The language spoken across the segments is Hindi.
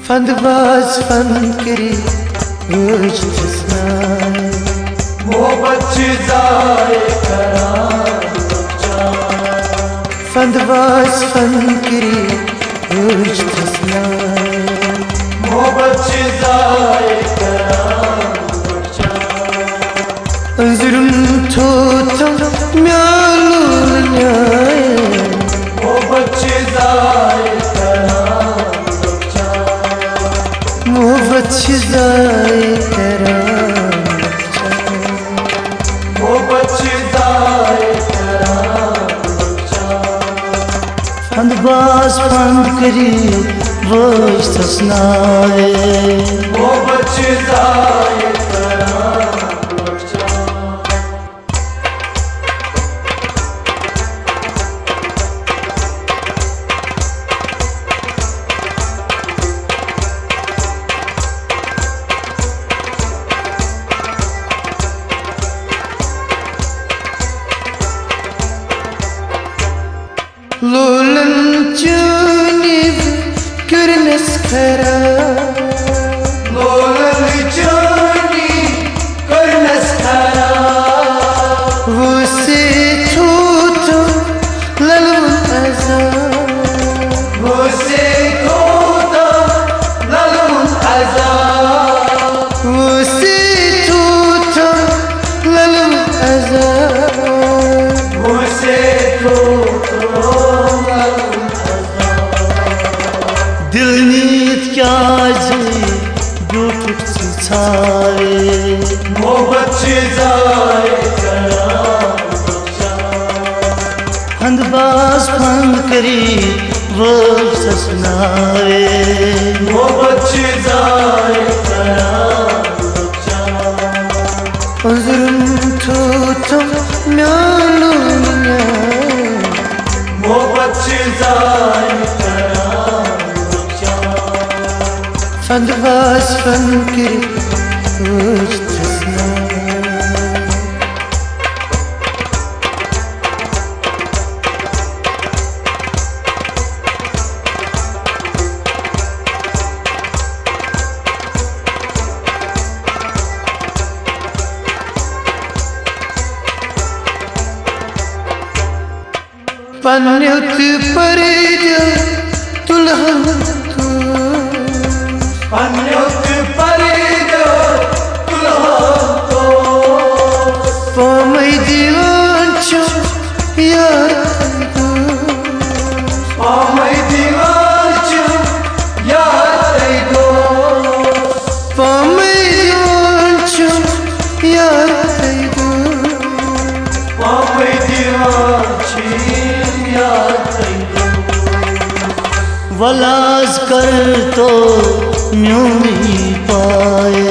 फंदबाज फन करी रोज तस्नाए मोहब्बत जाए फंदबाज फन करी रोज तस्नाए मोहब्बत जाए जुर्म थोता म्यालू न्याय मोहब्बत जाए मोहब्बत जाए करा मोहब्बत जाए फंदबाज फन करी रोज तस्नाए मोहब्बत जाए लोलन चुनिव करनस खरा लोलन चुनी करनस खरा वो से थोतो ललवन अजा वो से थोता ललवन अजा वो से थोतो ललवन अजा वो से दिल नीत क्या ब्यूट छाए मोहब्बत जाए फंदबाज फन करी रोज तस्नाए मोहब्बत जाए जुर्म थोता म्यालू न्याय मोहब्बत जाए फंदबाज फन करी रोज तस्नाए पन्युत परे तुलहन तू पन्युत परे दुल्हन तो पामई दीवान छो यार तू पामई दीवान चु यार दो पामई दीवान छो यार तू पामई दीवान ची यार दो वलाज कर तो म्यूनी पाए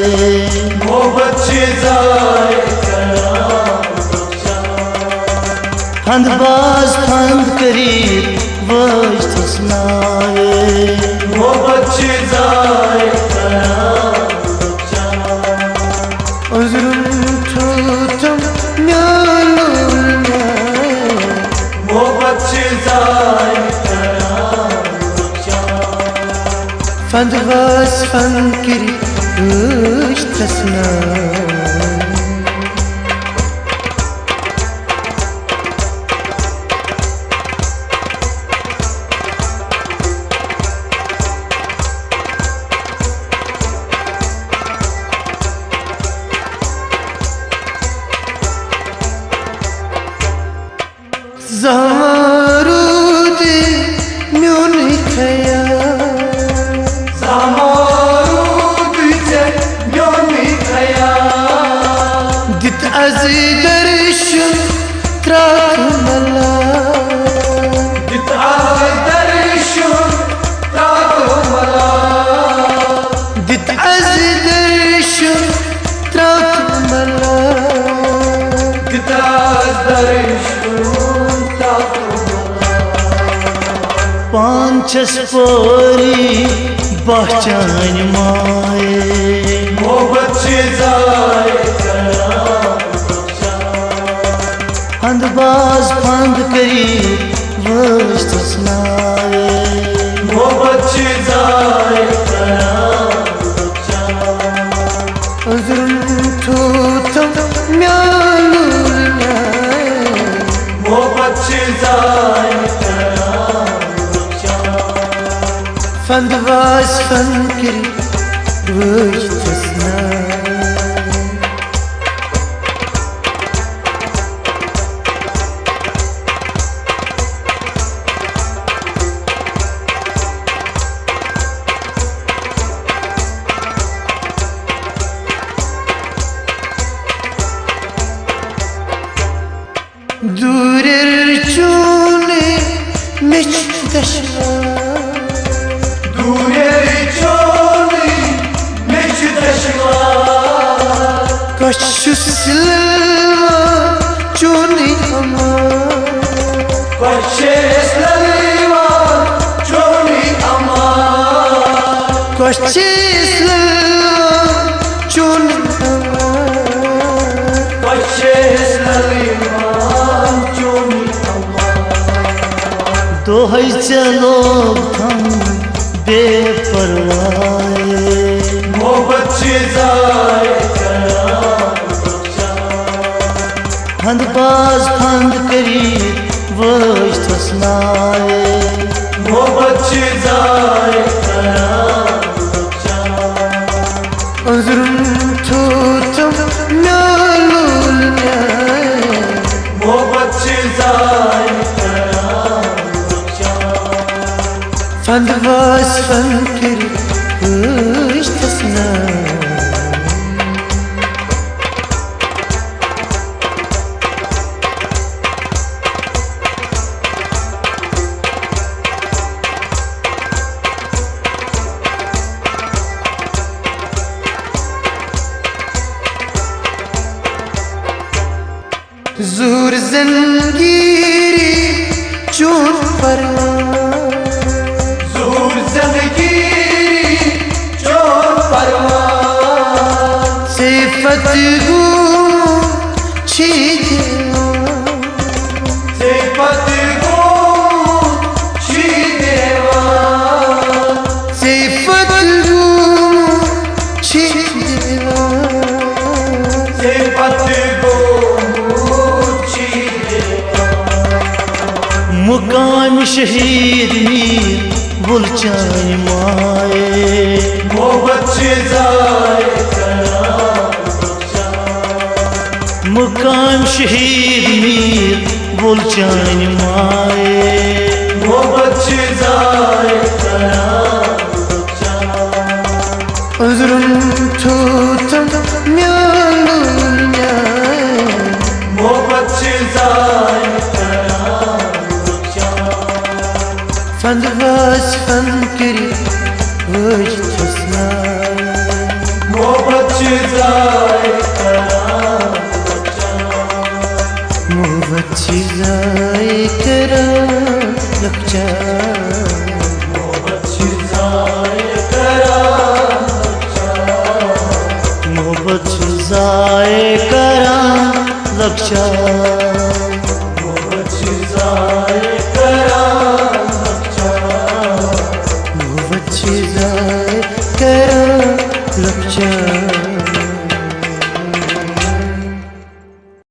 मोहब्बत जाए फंदबाज फन करी रोज तस्नाए मोहब्बत जाए जुर्म थोता म्यालू न्याय मोहब्बत जाए फंदबाज फन करी रोज तस्नाए ज़मारूदे म्यूनी खया ज़मारूदे म्यूनी खया दित अज़ी दर्शन त्राकुमला दित अज़ी दर्शन त्राकुमला दित अज़ी दर्शन त्राकुमला दित अज़ी दर्शन पांचस पोरी पहचान माए मोहब्बत जाए फंदबाज फंद करी रोज तस्नाए मोहब्बत जाए फंदवास फन करी वही तसना दूरेर चूने Mitch दशना Durer çoni meç deşma कशु सिलवा चूनी अमा Koşeslerima çoni ama कशु सिलवा चूनी अमा Koşeslerima çoni ama दो है चलो हम बेपरवाह Mohabbat çizaye फंदबाज फंद करी वही तसनाए Mohabbat çizaye अजरुम थोतम नालुल न्याय Mohabbat çizaye फंदबाज फन करी वही तसनाए ज़ूर ज़ंगीरी चून परवान Zur zengiri çor parvan सिफत गू छीदेवा Sefat go çideva सिफत गू छीदेवा Sefat go çideva मुकाम शहीद मीर बुलचान माए Mohabbat çizaye मुकाम शहीद मीर बुलचान माए Mohabbat çizaye अजरुम थोतम म्यालुल न्याय Mohabbat çizaye फंदबाज फन करी वही तसनाए Mohabbat çizaye मोहब्बत चीज़ाए करा लखचा Mohabbat çizaye मोहब्बत चीज़ाए करा लखचा